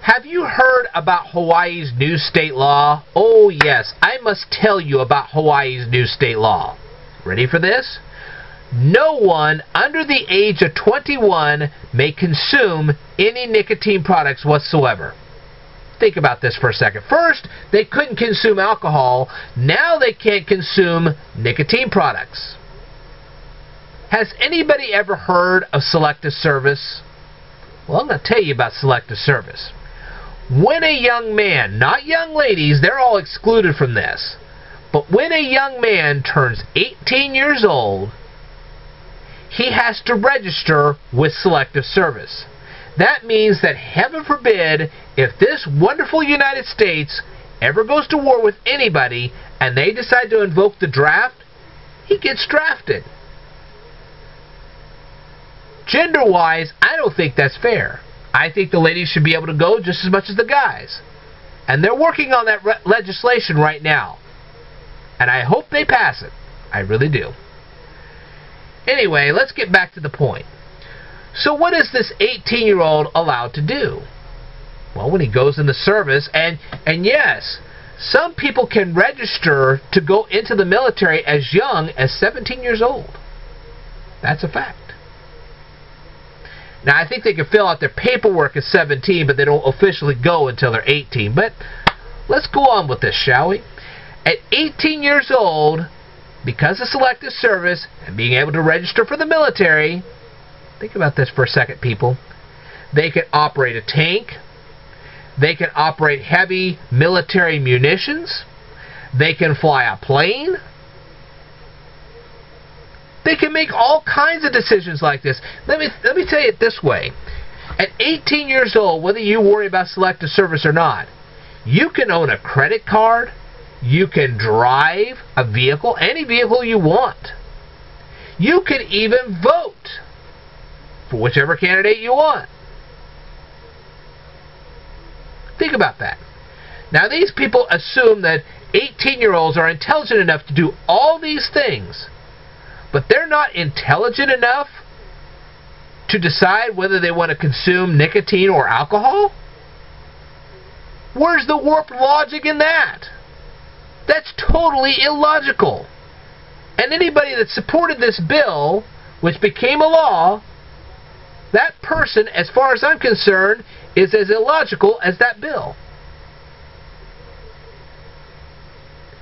Have you heard about Hawaii's new state law? Oh yes, I must tell you about Hawaii's new state law. Ready for this? No one under the age of 21 may consume any nicotine products whatsoever. Think about this for a second. First, they couldn't consume alcohol. Now they can't consume nicotine products. Has anybody ever heard of selective service? Well, I'm going to tell you about selective service. When a young man, not young ladies, they're all excluded from this, but when a young man turns 18 years old, he has to register with selective service. That means that, heaven forbid, if this wonderful United States ever goes to war with anybody and they decide to invoke the draft, he gets drafted. Gender-wise, I don't think that's fair. I think the ladies should be able to go just as much as the guys. And they're working on that legislation right now. And I hope they pass it. I really do. Anyway, let's get back to the point. So what is this 18-year-old allowed to do? Well, when he goes in the service, and yes, some people can register to go into the military as young as 17 years old. That's a fact. Now, I think they can fill out their paperwork at 17, but they don't officially go until they're 18. But let's go on with this, shall we? At 18 years old, because of selective service and being able to register for the military, think about this for a second, people. They can operate a tank. They can operate heavy military munitions. They can fly a plane. They can make all kinds of decisions like this. Let me tell you it this way. At 18 years old, whether you worry about selective service or not, you can own a credit card. You can drive a vehicle, any vehicle you want. You can even vote for whichever candidate you want. Think about that. Now, these people assume that 18-year-olds are intelligent enough to do all these things, but they're not intelligent enough to decide whether they want to consume nicotine or alcohol? Where's the warped logic in that? That's totally illogical. And anybody that supported this bill, which became a law, that person, as far as I'm concerned, is as illogical as that bill.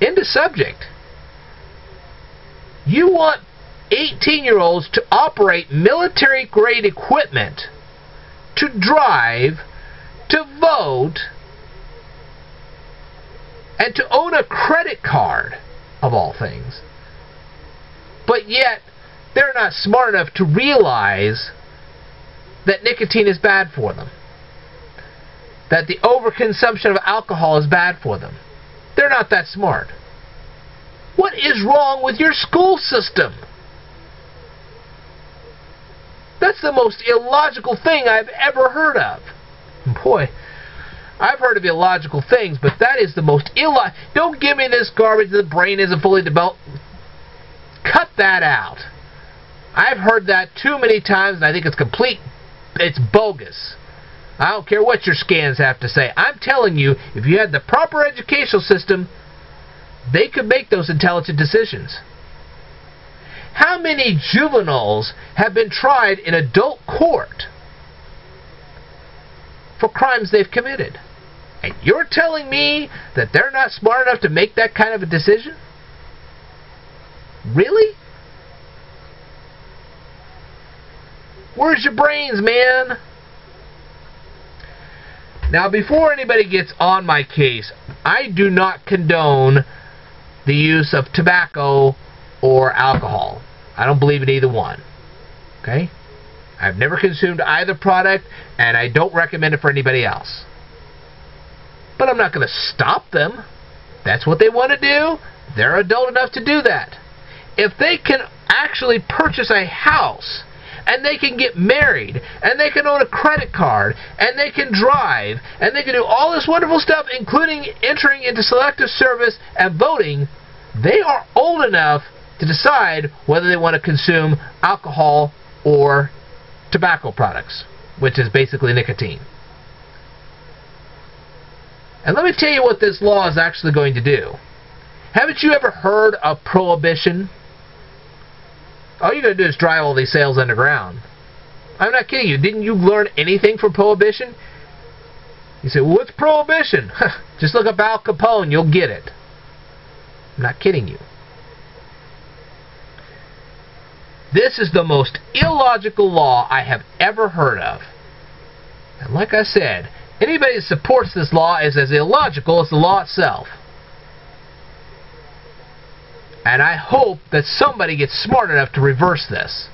End of subject. You want 18-year-olds to operate military-grade equipment, to drive, to vote, and to own a credit card, of all things. But yet, they're not smart enough to realize that nicotine is bad for them. That the overconsumption of alcohol is bad for them. They're not that smart. What is wrong with your school system? That's the most illogical thing I've ever heard of. Boy, I've heard of illogical things, but that is the most illogical. Don't give me this garbage, the brain isn't fully developed. Cut that out. I've heard that too many times, and I think it's bogus. I don't care what your scans have to say. I'm telling you, if you had the proper educational system, they could make those intelligent decisions. How many juveniles have been tried in adult court for crimes they've committed? And you're telling me that they're not smart enough to make that kind of a decision? Really? Where's your brains, man? Now, before anybody gets on my case, I do not condone the use of tobacco or alcohol. I don't believe in either one. Okay? I've never consumed either product, and I don't recommend it for anybody else. But I'm not going to stop them. That's what they want to do. They're adult enough to do that. If they can actually purchase a house, and they can get married, and they can own a credit card, and they can drive, and they can do all this wonderful stuff, including entering into selective service and voting, they are old enough to decide whether they want to consume alcohol or tobacco products, which is basically nicotine. And let me tell you what this law is actually going to do. Haven't you ever heard of prohibition? All you're going to do is drive all these sales underground. I'm not kidding you. Didn't you learn anything from prohibition? You say, well, what's prohibition? Just look up Al Capone. You'll get it. I'm not kidding you. This is the most illogical law I have ever heard of. And like I said, anybody that supports this law is as illogical as the law itself. And I hope that somebody gets smart enough to reverse this.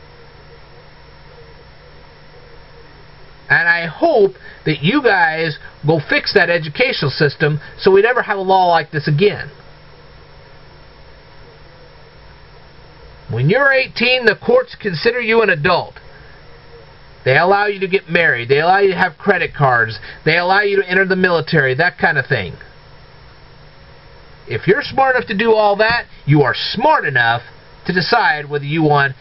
And I hope that you guys go fix that educational system so we never have a law like this again. When you're 18, the courts consider you an adult. They allow you to get married. They allow you to have credit cards. They allow you to enter the military, that kind of thing. If you're smart enough to do all that, you are smart enough to decide whether you want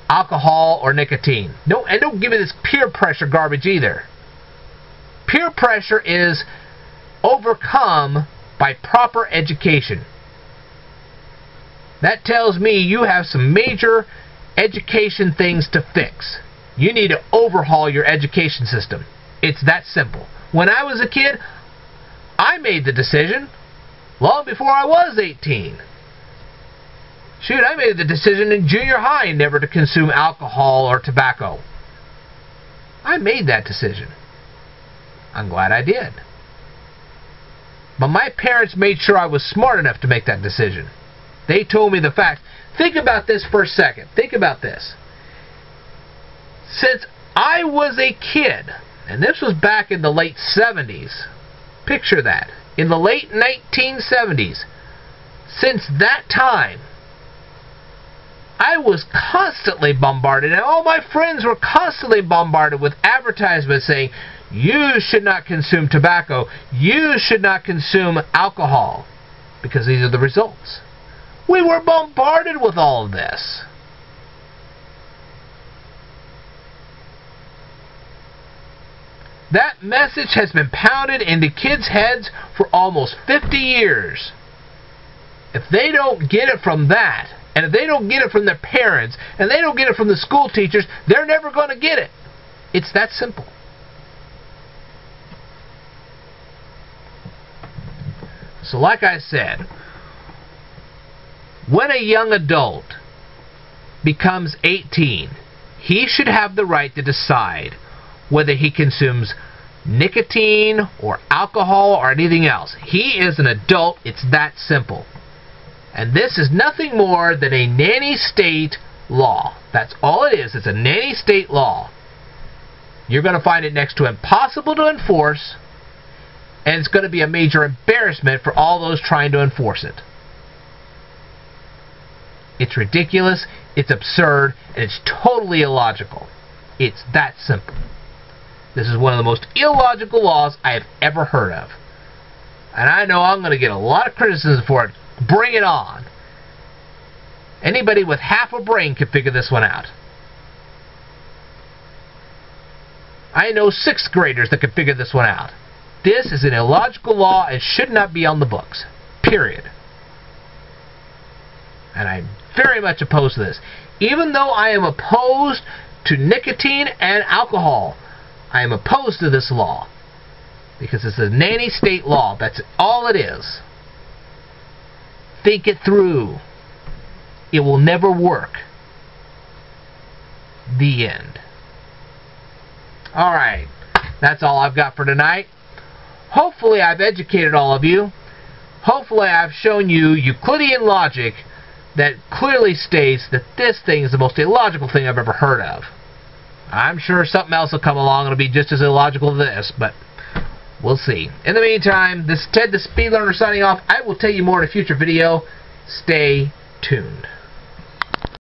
alcohol or nicotine. And don't give me this peer pressure garbage either. Peer pressure is overcome by proper education. That tells me you have some major education things to fix. You need to overhaul your education system. It's that simple. When I was a kid, I made the decision long before I was 18. Shoot, I made the decision in junior high never to consume alcohol or tobacco. I made that decision. I'm glad I did. But my parents made sure I was smart enough to make that decision. They told me the facts. Think about this for a second. Think about this. Since I was a kid, and this was back in the late 70s, picture that, in the late 1970s, since that time, I was constantly bombarded, and all my friends were constantly bombarded with advertisements saying, you should not consume tobacco, you should not consume alcohol, because these are the results. We were bombarded with all of this. That message has been pounded into kids' heads for almost 50 years. If they don't get it from that, and if they don't get it from their parents, and they don't get it from the school teachers, they're never going to get it. It's that simple. So like I said, when a young adult becomes 18, he should have the right to decide whether he consumes nicotine or alcohol or anything else. He is an adult. It's that simple. And this is nothing more than a nanny state law. That's all it is. It's a nanny state law. You're going to find it next to impossible to enforce, and it's going to be a major embarrassment for all those trying to enforce it. It's ridiculous, it's absurd, and it's totally illogical. It's that simple. This is one of the most illogical laws I have ever heard of. And I know I'm going to get a lot of criticism for it. Bring it on. Anybody with half a brain can figure this one out. I know 6th graders that can figure this one out. This is an illogical law and should not be on the books. Period. And I'm very much opposed to this. Even though I am opposed to nicotine and alcohol, I am opposed to this law. Because it's a nanny state law. That's all it is. Think it through. It will never work. The end. Alright. That's all I've got for tonight. Hopefully I've educated all of you. Hopefully I've shown you Euclidean logic that clearly states that this thing is the most illogical thing I've ever heard of. I'm sure something else will come along and it'll be just as illogical as this, but we'll see. In the meantime, this is Ted the Speed Learner signing off. I will tell you more in a future video. Stay tuned.